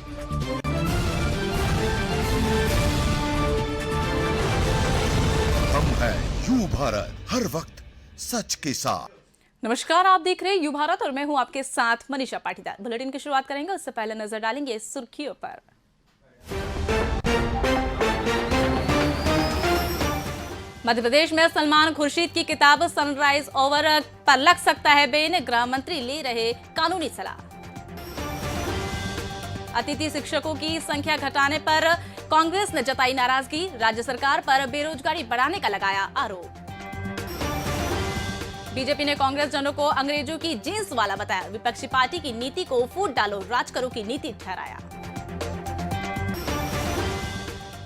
हम हैं यू भारत, हर वक्त सच के साथ। नमस्कार, आप देख रहे हैं यू भारत और मैं हूं आपके साथ मनीषा पाटीदार। बुलेटिन की शुरुआत करेंगे, उससे पहले नजर डालेंगे सुर्खियों पर। मध्य प्रदेश में सलमान खुर्शीद की किताब सनराइज ओवर पर लग सकता है बैन, गृह मंत्री ले रहे कानूनी सलाह। अतिथि शिक्षकों की संख्या घटाने पर कांग्रेस ने जताई नाराजगी, राज्य सरकार पर बेरोजगारी बढ़ाने का लगाया आरोप। बीजेपी ने कांग्रेस जनों को अंग्रेजों की जींस वाला बताया, विपक्षी पार्टी की नीति को फूट डालो राज करो की नीति ठहराया।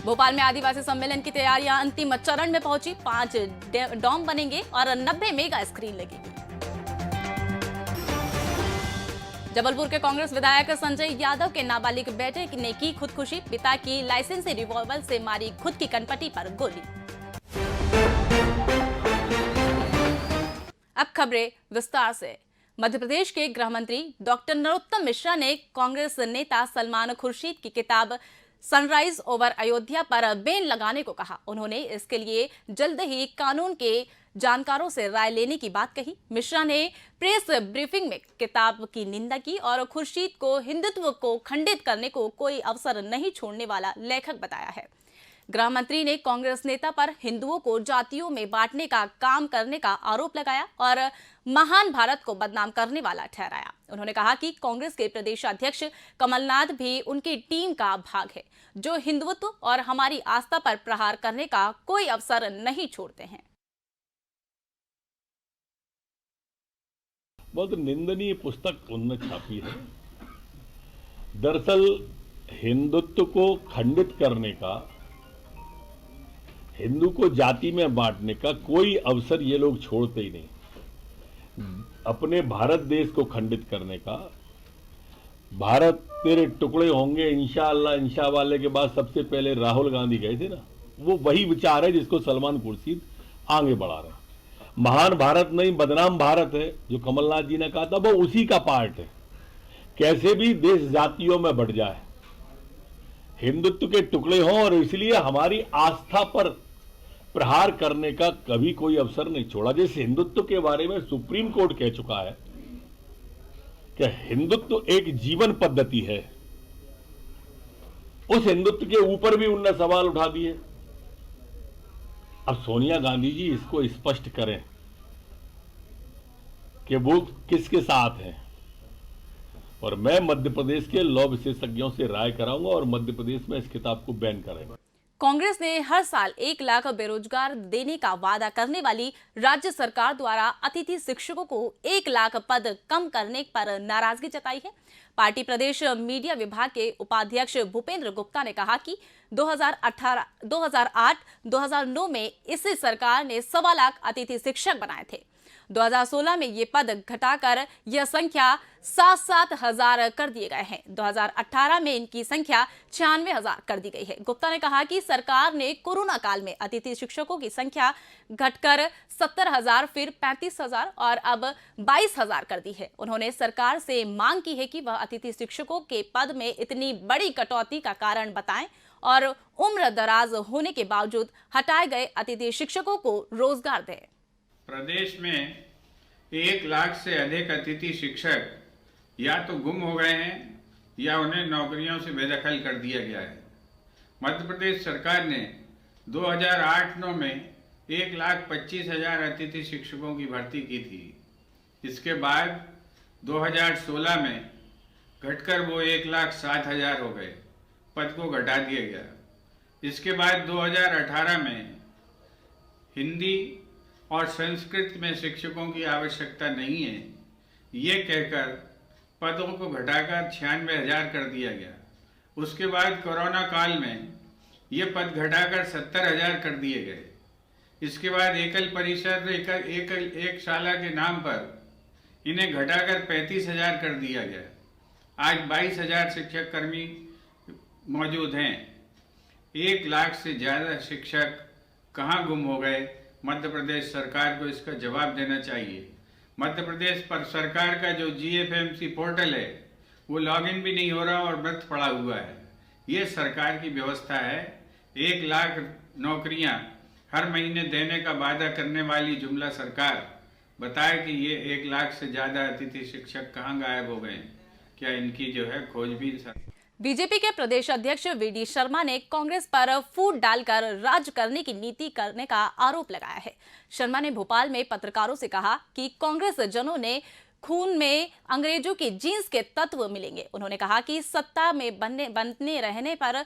भोपाल में आदिवासी सम्मेलन की तैयारियां अंतिम चरण में पहुंची, 5 डॉम बनेंगे और 90 मेगा स्क्रीन लगेगी। जबलपुर के कांग्रेस विधायक संजय यादव के नाबालिग बेटे ने की खुदकुशी, पिता की लाइसेंसी रिवॉल्वर से मारी खुद की कनपटी पर गोली। अब खबरें विस्तार से। मध्य प्रदेश के गृह मंत्री डॉक्टर नरोत्तम मिश्रा ने कांग्रेस नेता सलमान खुर्शीद की किताब सनराइज ओवर अयोध्या पर बैन लगाने को कहा। उन्होंने इसके लिए जल्द ही कानून के जानकारों से राय लेने की बात कही। मिश्रा ने प्रेस ब्रीफिंग में किताब की निंदा की और खुर्शीद को हिंदुत्व को खंडित करने को कोई अवसर नहीं छोड़ने वाला लेखक बताया है। गृह मंत्री ने कांग्रेस नेता पर हिंदुओं को जातियों में बांटने का काम करने का आरोप लगाया और महान भारत को बदनाम करने वाला ठहराया। उन्होंने कहा कि कांग्रेस के प्रदेश अध्यक्ष कमलनाथ भी उनकी टीम का भाग है, जो हिंदुत्व और हमारी आस्था पर प्रहार करने का कोई अवसर नहीं छोड़ते हैं। बहुत निंदनीय पुस्तक उन्होंने छापी है। दरअसल हिंदुत्व को खंडित करने का, हिंदू को जाति में बांटने का कोई अवसर ये लोग छोड़ते ही नहीं। अपने भारत देश को खंडित करने का, भारत तेरे टुकड़े होंगे इंशाअल्लाह इंशा वाले के बाद सबसे पहले राहुल गांधी गए थे ना, वो वही विचार है जिसको सलमान खुर्शीद आगे बढ़ा रहे हैं। महान भारत नहीं बदनाम भारत है जो कमलनाथ जी ने कहा था, वो उसी का पार्ट है। कैसे भी देश जातियों में बढ़ जाए, हिंदुत्व के टुकड़े हों और इसलिए हमारी आस्था पर प्रहार करने का कभी कोई अवसर नहीं छोड़ा। जैसे हिंदुत्व के बारे में सुप्रीम कोर्ट कह चुका है कि हिंदुत्व एक जीवन पद्धति है, उस हिंदुत्व के ऊपर भी उनने सवाल उठा दिए। अब सोनिया गांधी जी इसको स्पष्ट करें कि वो किसके साथ हैं, और मैं मध्य प्रदेश के लॉ विशेषज्ञों से राय कराऊंगा और मध्य प्रदेश में इस किताब को बैन करेंगे। कांग्रेस ने हर साल 1 लाख बेरोजगार देने का वादा करने वाली राज्य सरकार द्वारा अतिथि शिक्षकों को 1 लाख पद कम करने पर नाराजगी जताई है। पार्टी प्रदेश मीडिया विभाग के उपाध्यक्ष भूपेंद्र गुप्ता ने कहा कि 2008-2009 में इसी सरकार ने 1.25 लाख अतिथि शिक्षक बनाए थे। 2016 में ये पद घटाकर यह संख्या 7-7 हजार कर दिए गए हैं। 2018 में इनकी संख्या 96,000 कर दी गई है। गुप्ता ने कहा कि सरकार ने कोरोना काल में अतिथि शिक्षकों की संख्या घटकर 70,000, फिर 35,000 और अब 22,000 कर दी है। उन्होंने सरकार से मांग की है कि वह अतिथि शिक्षकों के पद में इतनी बड़ी कटौती का कारण बताएं और उम्र दराज होने के बावजूद हटाए गए अतिथि शिक्षकों को रोजगार दें। प्रदेश में 1 लाख से अधिक अतिथि शिक्षक या तो गुम हो गए हैं या उन्हें नौकरियों से बेदखल कर दिया गया है। मध्य प्रदेश सरकार ने 2008-9 में 1,25,000 अतिथि शिक्षकों की भर्ती की थी। इसके बाद 2016 में घटकर वो 1,07,000 हो गए, पद को घटा दिया गया। इसके बाद 2018 में हिंदी और संस्कृत में शिक्षकों की आवश्यकता नहीं है, ये कहकर पदों को घटाकर 96,000 कर दिया गया। उसके बाद कोरोना काल में ये पद घटाकर 70,000 कर दिए गए। इसके बाद एकल परिषद एक शाला के नाम पर इन्हें घटाकर 35,000 कर दिया गया। आज 22,000 शिक्षक कर्मी मौजूद हैं। 1 लाख से ज़्यादा शिक्षक कहाँ गुम हो गए? मध्य प्रदेश सरकार को इसका जवाब देना चाहिए। मध्य प्रदेश पर सरकार का जो GFMC पोर्टल है वो लॉगिन भी नहीं हो रहा और व्यर्थ पड़ा हुआ है। ये सरकार की व्यवस्था है। 1 लाख नौकरियां हर महीने देने का वादा करने वाली जुमला सरकार बताए कि ये 1 लाख से ज्यादा अतिथि शिक्षक कहाँ गायब हो गए? क्या इनकी जो है खोजबीन बीजेपी के प्रदेश अध्यक्ष वीडी शर्मा ने कांग्रेस पर फूट डालकर राज करने की नीति करने का आरोप लगाया है। शर्मा ने भोपाल में पत्रकारों से कहा कि कांग्रेस जनों ने खून में अंग्रेजों की जीन्स के तत्व मिलेंगे। उन्होंने कहा कि सत्ता में बनने रहने पर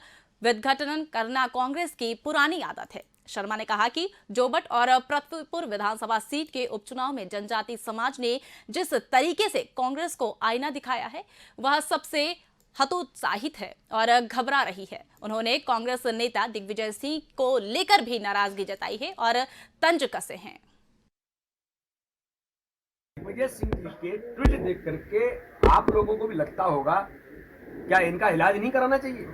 विघटन करना कांग्रेस की पुरानी आदत है। शर्मा ने कहा कि जोबट और प्रतापपुर विधानसभा सीट के उपचुनाव में जनजाति समाज ने जिस तरीके से कांग्रेस को आईना दिखाया है वह सबसे हतोत्साहित है और घबरा रही है। उन्होंने कांग्रेस नेता दिग्विजय सिंह को लेकर भी नाराजगी जताई है और तंज कसे हैं। दिग्विजय सिंह जी के ट्वीट देख करके आप लोगों को भी लगता होगा क्या इनका इलाज नहीं कराना चाहिए?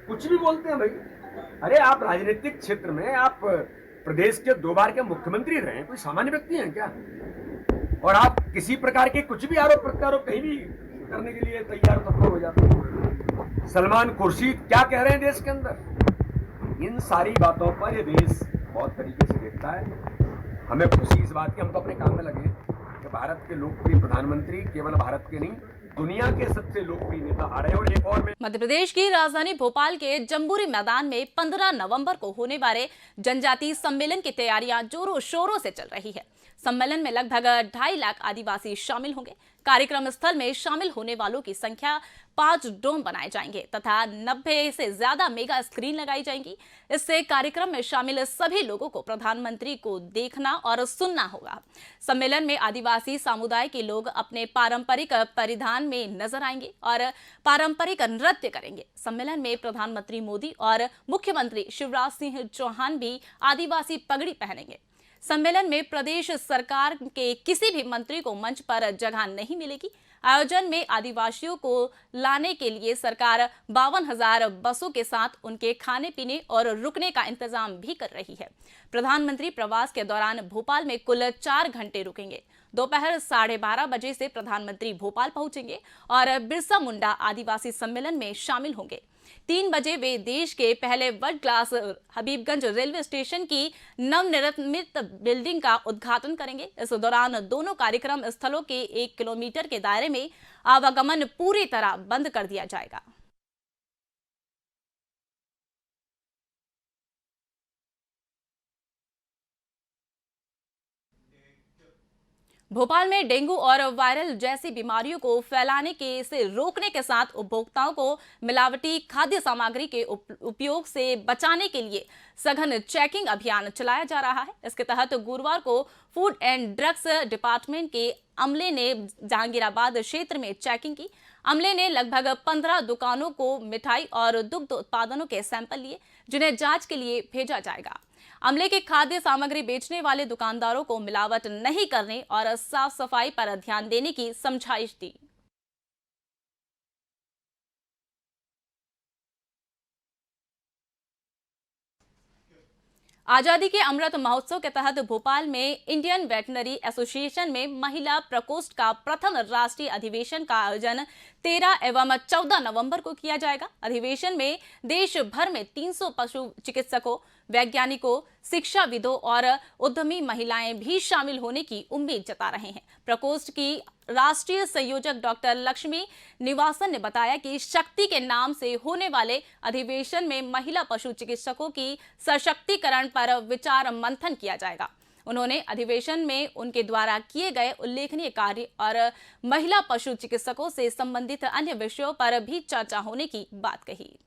कुछ भी बोलते हैं भाई। अरे आप राजनीतिक क्षेत्र में आप प्रदेश के 2 बार के मुख्यमंत्री रहे, कोई सामान्य व्यक्ति हैं क्या? और आप किसी प्रकार के कुछ भी आरोप प्रत्यारोप कहीं भी करने के लिए तैयार तत्पर हो जाते हैं। सलमान खुर्शीद क्या कह रहे हैं देश के अंदर? इन सारी बातों पर ये देश बहुत तरीके से देखता है। हमें खुशी इस बात की, हम तो अपने काम में लगे कि भारत के लोकप्रिय प्रधानमंत्री केवल भारत के नहीं दुनिया के सबसे लोकप्रिय नेता आ रहे हैं। और एक और मध्य प्रदेश की राजधानी भोपाल के जम्बूरी मैदान में 15 नवंबर को होने वाले जनजातीय सम्मेलन की तैयारियां जोरों शोरों से चल रही है। सम्मेलन में लगभग 2.5 लाख आदिवासी शामिल होंगे। कार्यक्रम स्थल में शामिल होने वालों की संख्या 5 डोम बनाए जाएंगे तथा 90 से ज्यादा मेगा स्क्रीन लगाई जाएंगी। इससे कार्यक्रम में शामिल सभी लोगों को प्रधानमंत्री को देखना और सुनना होगा। सम्मेलन में आदिवासी समुदाय के लोग अपने पारंपरिक परिधान में नजर आएंगे और पारंपरिक नृत्य करेंगे। सम्मेलन में प्रधानमंत्री मोदी और मुख्यमंत्री शिवराज सिंह चौहान भी आदिवासी पगड़ी पहनेंगे। सम्मेलन में प्रदेश सरकार के किसी भी मंत्री को मंच पर जगह नहीं मिलेगी। आयोजन में आदिवासियों को लाने के लिए सरकार 52,000 बसों के साथ उनके खाने पीने और रुकने का इंतजाम भी कर रही है। प्रधानमंत्री प्रवास के दौरान भोपाल में कुल 4 घंटे रुकेंगे। दोपहर 12:30 बजे से प्रधानमंत्री भोपाल पहुंचेंगे और बिरसा मुंडा आदिवासी सम्मेलन में शामिल होंगे। 3 बजे वे देश के पहले world class Habibganj railway station की नवनिर्मित बिल्डिंग का उद्घाटन करेंगे। इस दौरान दोनों कार्यक्रम स्थलों के 1 किलोमीटर के दायरे में आवागमन पूरी तरह बंद कर दिया जाएगा। भोपाल में डेंगू और वायरल जैसी बीमारियों को फैलाने से रोकने के साथ उपभोक्ताओं को मिलावटी खाद्य सामग्री के उपयोग से बचाने के लिए सघन चेकिंग अभियान चलाया जा रहा है। इसके तहत गुरुवार को फूड एंड ड्रग्स डिपार्टमेंट के अमले ने जहांगीराबाद क्षेत्र में चेकिंग की। अमले ने लगभग 15 दुकानों को मिठाई और दुग्ध उत्पादनों के सैंपल लिए, जिन्हें जांच के लिए भेजा जाएगा। अमले के खाद्य सामग्री बेचने वाले दुकानदारों को मिलावट नहीं करने और साफ सफाई पर ध्यान देने की समझाइश दी। आजादी के अमृत महोत्सव के तहत भोपाल में इंडियन वेटनरी एसोसिएशन में महिला प्रकोष्ठ का प्रथम राष्ट्रीय अधिवेशन का आयोजन 13 एवं 14 नवंबर को किया जाएगा। अधिवेशन में देश भर में 300 पशु चिकित्सकों, वैज्ञानिकों, शिक्षाविदों और उद्यमी महिलाएं भी शामिल होने की उम्मीद जता रहे हैं। प्रकोष्ठ की राष्ट्रीय संयोजक डॉक्टर लक्ष्मी निवासन ने बताया कि शक्ति के नाम से होने वाले अधिवेशन में महिला पशु चिकित्सकों की सशक्तिकरण पर विचार मंथन किया जाएगा। उन्होंने अधिवेशन में उनके द्वारा किए गए उल्लेखनीय कार्य और महिला पशु चिकित्सकों से संबंधित अन्य विषयों पर भी चर्चा होने की बात कही।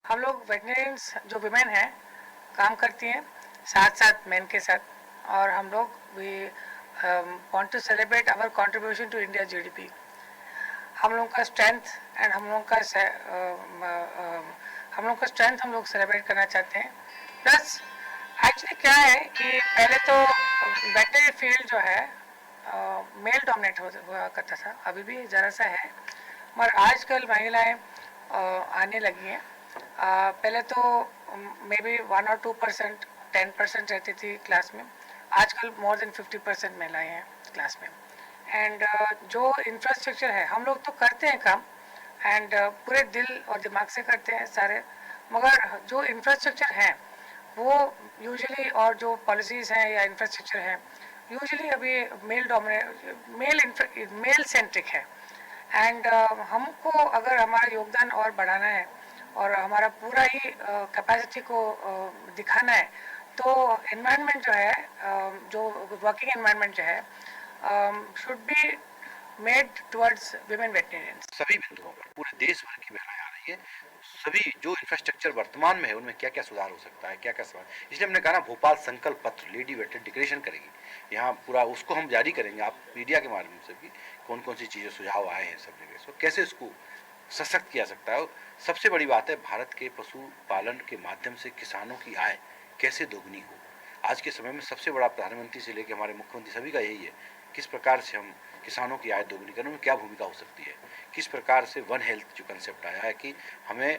हम लोग वेटनरियंस जो विमेन हैं काम करती हैं साथ साथ मेन के साथ, और हम लोग we want to celebrate our contribution to India GDP. हम लोग का स्ट्रेंथ एंड हम लोग का सेलिब्रेट करना चाहते हैं। प्लस एक्चुअली क्या है कि पहले तो वेटनरी फील्ड जो है मेल डोमिनेट हुआ करता था, अभी भी ज़रा सा है, मगर आजकल महिलाएं आने लगी हैं। पहले तो मे बी 1 और 2%, 10% रहती थी क्लास में, आजकल मोर देन 50% महिलाएं हैं क्लास में। एंड जो इंफ्रास्ट्रक्चर है, हम लोग तो करते हैं काम एंड पूरे दिल और दिमाग से करते हैं सारे, मगर जो इंफ्रास्ट्रक्चर है वो यूजुअली, और जो पॉलिसीज़ हैं या इंफ्रास्ट्रक्चर है यूजुअली अभी मेल सेंट्रिक है। एंड हमको अगर हमारा योगदान और बढ़ाना है और हमारा पूरा ही कैपेसिटी को दिखाना है, तो एनवायरनमेंट जो है, जो वर्किंग एनवायरनमेंट जो है, should be made towards women veterinarians. सभी बिंदुओं पर पूरे देश भर की महिलाएं आ रही है, सभी जो इंफ्रास्ट्रक्चर वर्तमान में है उनमें क्या क्या सुधार हो सकता है, क्या क्या सवाल, इसलिए हमने कहा ना भोपाल संकल्प पत्र लेडी वेटर डिक्लेरेशन करेगी, यहाँ पूरा उसको हम जारी करेंगे आप मीडिया के माध्यम से भी, कौन कौन सी चीज़ें सुझाव आए हैं सब जगह से, कैसे इसको सशक्त किया सकता है। सबसे बड़ी बात है भारत के पशुपालन के माध्यम से किसानों की आय कैसे दोगुनी हो। आज के समय में सबसे बड़ा प्रधानमंत्री से लेकर हमारे मुख्यमंत्री सभी का यही है, किस प्रकार से हम किसानों की आय दोगुनी करने में क्या भूमिका हो सकती है, किस प्रकार से वन हेल्थ जो कंसेप्ट आया है कि हमें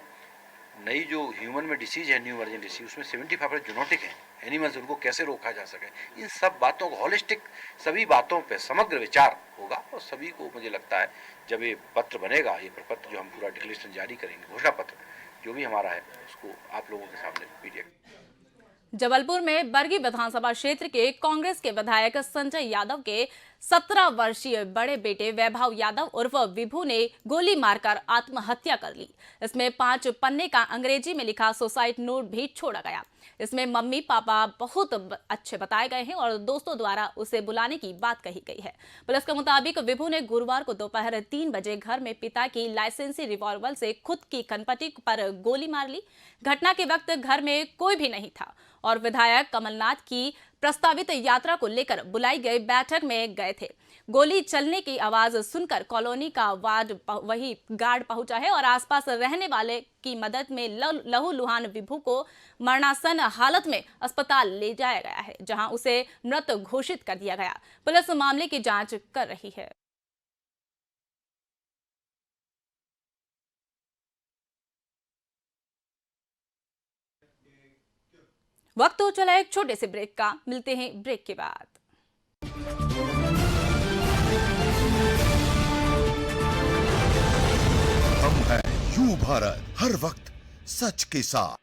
नई जो ह्यूमन में डिसीज है, न्यू इमर्जिंग डिसीज, उसमें 75% जोनोटिक है एनिमल्स, उनको कैसे रोका जा सके, इन सब बातों को होलिस्टिक सभी बातों पे समग्र विचार होगा। और सभी को मुझे लगता है जब ये पत्र बनेगा, ये प्रपत्र जो हम पूरा डिक्लेरेशन जारी करेंगे, घोषणा पत्र जो भी हमारा है, उसको आप लोगों के सामने मीडिया। जबलपुर में बरगी विधानसभा क्षेत्र के कांग्रेस के विधायक संजय यादव के 17 वर्षीय बड़े बेटे वैभव यादव उर्फ विभू ने गोली मारकर आत्महत्या कर ली। इसमें 5 पन्ने का अंग्रेजी में लिखा सुसाइड नोट भी छोड़ा गया। इसमें मम्मी पापा बहुत अच्छे बताए गए हैं और दोस्तों द्वारा उसे बुलाने की बात कही गई है। पुलिस के मुताबिक विभू ने गुरुवार को दोपहर 3 बजे घर में पिता की लाइसेंसी रिवॉल्वर से खुद की कनपटी पर गोली मार ली। घटना के वक्त घर में कोई भी नहीं था और विधायक कमलनाथ की प्रस्तावित यात्रा को लेकर बुलाई गई बैठक में गए थे। गोली चलने की आवाज सुनकर कॉलोनी का वही गार्ड पहुंचा है और आसपास रहने वाले की मदद में लहूलुहान विभू को मरणासन हालत में अस्पताल ले जाया गया है, जहां उसे मृत घोषित कर दिया गया। पुलिस मामले की जांच कर रही है। वक्त हो चला एक छोटे से ब्रेक का, मिलते हैं ब्रेक के बाद। हम हैं यू भारत, हर वक्त सच के साथ।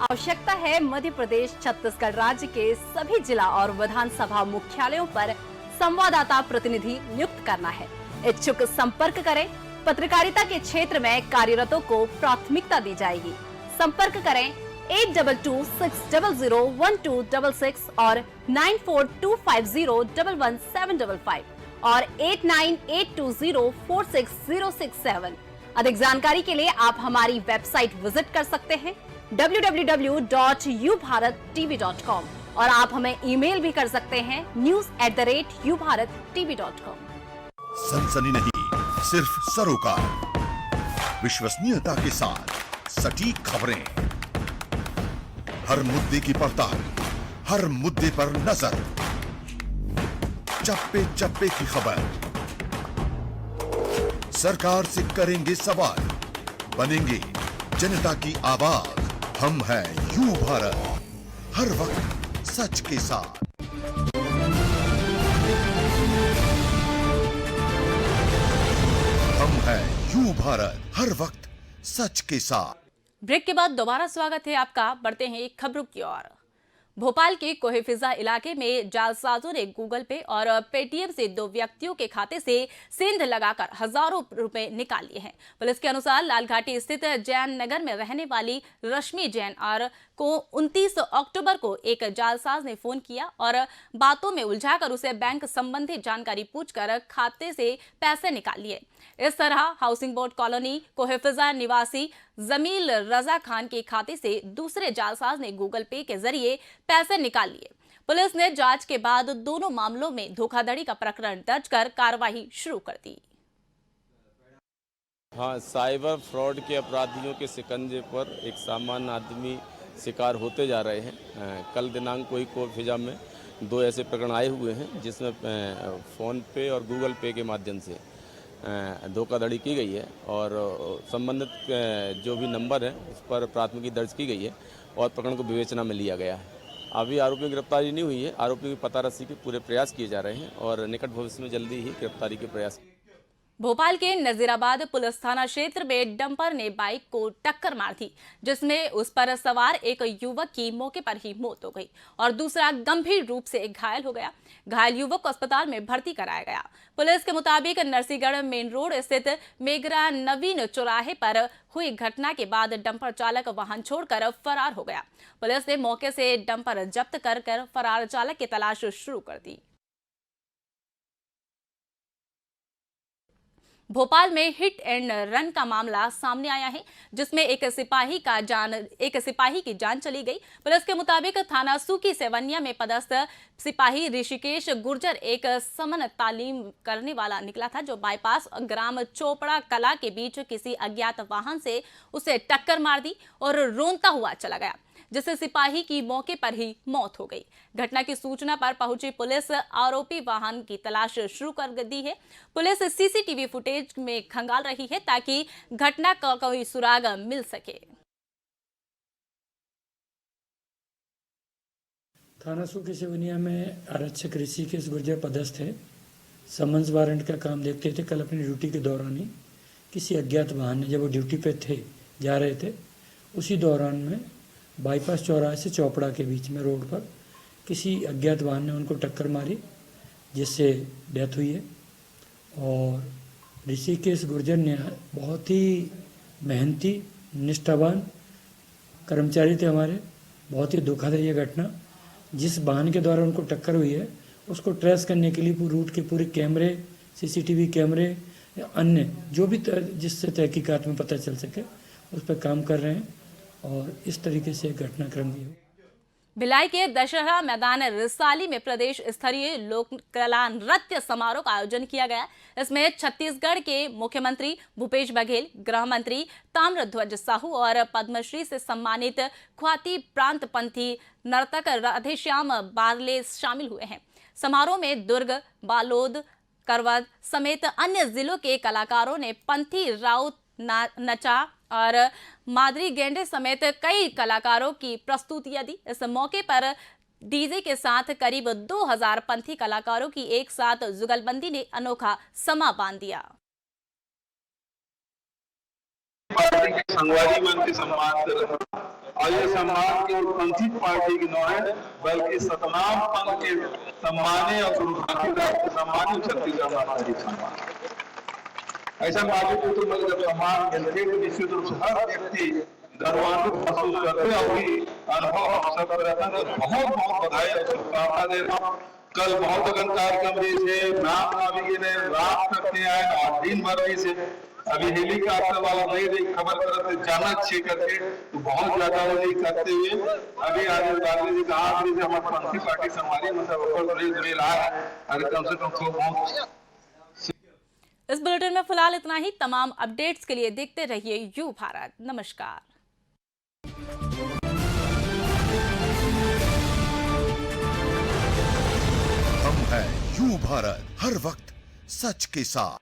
आवश्यकता है मध्य प्रदेश छत्तीसगढ़ राज्य के सभी जिला और विधानसभा मुख्यालयों पर संवाददाता प्रतिनिधि नियुक्त करना है। इच्छुक संपर्क करें। पत्रकारिता के क्षेत्र में कार्यरतों को प्राथमिकता दी जाएगी। संपर्क करें 8226001266 और 9425011755 और 8982046067। अधिक जानकारी के लिए आप हमारी वेबसाइट विजिट कर सकते हैं www.ubharattv.com और आप हमें ईमेल भी कर सकते हैं news@ubharattv.com। सनसनी नहीं, सिर्फ सरोकार, विश्वसनीयता के साथ सटीक खबरें, हर मुद्दे की पड़ताल, हर मुद्दे पर नजर, चप्पे चप्पे की खबर, सरकार से करेंगे सवाल, बनेंगे जनता की आवाज। हम हैं यू भारत, हर वक्त सच के साथ। हम हैं यू भारत, हर वक्त सच के साथ। ब्रेक के बाद दोबारा स्वागत है आपका। बढ़ते हैं एक खबरों की ओर। भोपाल के कोहेफिजा इलाके में जालसाजों ने गूगल पे और पेटीएम से 2 व्यक्तियों के खाते से सेंध लगाकर हजारों रुपए निकाल लिए हैं। पुलिस के अनुसार लालघाटी स्थित जैन नगर में रहने वाली रश्मि जैन और को 29 अक्टूबर को एक जालसाज ने फोन किया और बातों में उलझाकर उसे बैंक संबंधी जानकारी पूछकर खाते से पैसे निकाल लिए। इस तरह हाउसिंग बोर्ड कॉलोनी कोहेफिजा निवासी जमील रजा खान के खाते से दूसरे जालसाज ने गूगल पे के जरिए पैसे निकाल लिए। पुलिस ने जांच के बाद दोनों मामलों में धोखाधड़ी का प्रकरण दर्ज कर कार्रवाई शुरू कर दी। हाँ, साइबर फ्रॉड के अपराधियों के शिकंजे पर एक सामान्य आदमी शिकार होते जा रहे हैं। कल दिनांक कोहेफिजा में 2 ऐसे प्रकरण आए हुए हैं जिसमें फ़ोन पे और गूगल पे के माध्यम से धोखाधड़ी की गई है और संबंधित जो भी नंबर है उस पर प्राथमिकी दर्ज की गई है और प्रकरण को विवेचना में लिया गया है। अभी आरोपियों की गिरफ्तारी नहीं हुई है। आरोपियों की पता रस्सी के पूरे प्रयास किए जा रहे हैं और निकट भविष्य में जल्दी ही गिरफ्तारी के प्रयास। भोपाल के नजीराबाद पुलिस थाना क्षेत्र में डंपर ने बाइक को टक्कर मार दी, जिसमें उस पर सवार एक युवक की मौके पर ही मौत हो गई और दूसरा गंभीर रूप से घायल हो गया। घायल युवक को अस्पताल में भर्ती कराया गया। पुलिस के मुताबिक नरसिंहगढ़ मेन रोड स्थित मेगरा नवीन चौराहे पर हुई घटना के बाद डंपर चालक वाहन छोड़कर फरार हो गया। पुलिस ने मौके से डंपर जब्त कर फरार चालक की तलाश शुरू कर दी। भोपाल में हिट एंड रन का मामला सामने आया है, जिसमें एक सिपाही की जान चली गई। पुलिस के मुताबिक थाना सूकी सेवनिया में पदस्थ सिपाही ऋषिकेश गुर्जर एक समन तालीम करने वाला निकला था, जो बाईपास ग्राम चोपड़ा कला के बीच किसी अज्ञात वाहन से उसे टक्कर मार दी और रोंता हुआ चला गया, जिससे सिपाही की मौके पर ही मौत हो गई। घटना की सूचना पर पहुंची पुलिस आरोपी वाहन की तलाश शुरू कर दी है। पुलिस सीसीटीवी फुटेज में खंगाल रही है ताकि घटना का कोई सुराग मिल सके। थाना सूकी सेवनिया में आरक्षक ऋषिकेश गुर्जर पदस्थ है। समन्स वारंट का काम देखते थे। कल अपनी ड्यूटी के दौरान ही किसी अज्ञात वाहन ने, जब वो ड्यूटी पे थे, जा रहे थे, उसी दौरान में बाईपास चौराहे से चौपड़ा के बीच में रोड पर किसी अज्ञात वाहन ने उनको टक्कर मारी, जिससे डेथ हुई है। और ऋषिकेश गुर्जर ने बहुत ही मेहनती, निष्ठावान कर्मचारी थे हमारे। बहुत ही दुखद है ये घटना। जिस वाहन के द्वारा उनको टक्कर हुई है, उसको ट्रेस करने के लिए रूट के पूरे कैमरे, सीसीटीवी कैमरे या अन्य जो भी जिससे तहकीकात में पता चल सके, उस पर काम कर रहे हैं और इस तरीके से घटनाक्रम भी हो। भिलाई के दशहरा मैदान रिसाली में प्रदेश स्तरीय लोक कला नृत्य समारोह का आयोजन किया गया। इसमें छत्तीसगढ़ के मुख्यमंत्री भूपेश बघेल, गृह मंत्री ताम्रध्वज साहू और पद्मश्री से सम्मानित ख्याति प्रांत पंथी नर्तक राधेश्याम बारले शामिल हुए हैं। समारोह में दुर्ग, बालोद, करवद समेत अन्य जिलों के कलाकारों ने पंथी राउत नचा और मादरी गेंडे समेत कई कलाकारों की प्रस्तुतियां दी। इस मौके पर डीजे के साथ करीब 2000 पंथी कलाकारों की एक साथ जुगलबंदी ने अनोखा समा बांध दिया। पार्टी के संगवारी मन के सम्मान कर रहे हैं और ये सम्मान केवल पंथी पार्टी की न है, बल्कि सतनाम पंथ के सम्माने और गुरु घासीदास के सम्मानी छत्तीसगढ़ माता जी सम्मान। ऐसा माजी पुत्र में जब सम्मान मिलते तो निश्चित रूप से हर व्यक्ति गर्वान्वित महसूस करते और अनुभव हम सब रहता है। बहुत बहुत बधाई और शुभकामना दे रहा हूँ। कल बहुत अगन कार्यक्रम जैसे राम नवमी ने रात तक आए और दिन भर से अभी हेलीकॉप्टर वाला नहीं रही खबर करते जाना अच्छे करके तो बहुत ज्यादा वो नहीं करते हुए अभी आज गांधी जी कहा हमारे पंथी पार्टी संभाली मतलब जुड़े रहा है। अरे कम से कम बहुत। इस बुलेटिन में फिलहाल इतना ही। तमाम अपडेट्स के लिए देखते रहिए यू भारत। नमस्कार। हम हैं यू भारत, हर वक्त सच के साथ।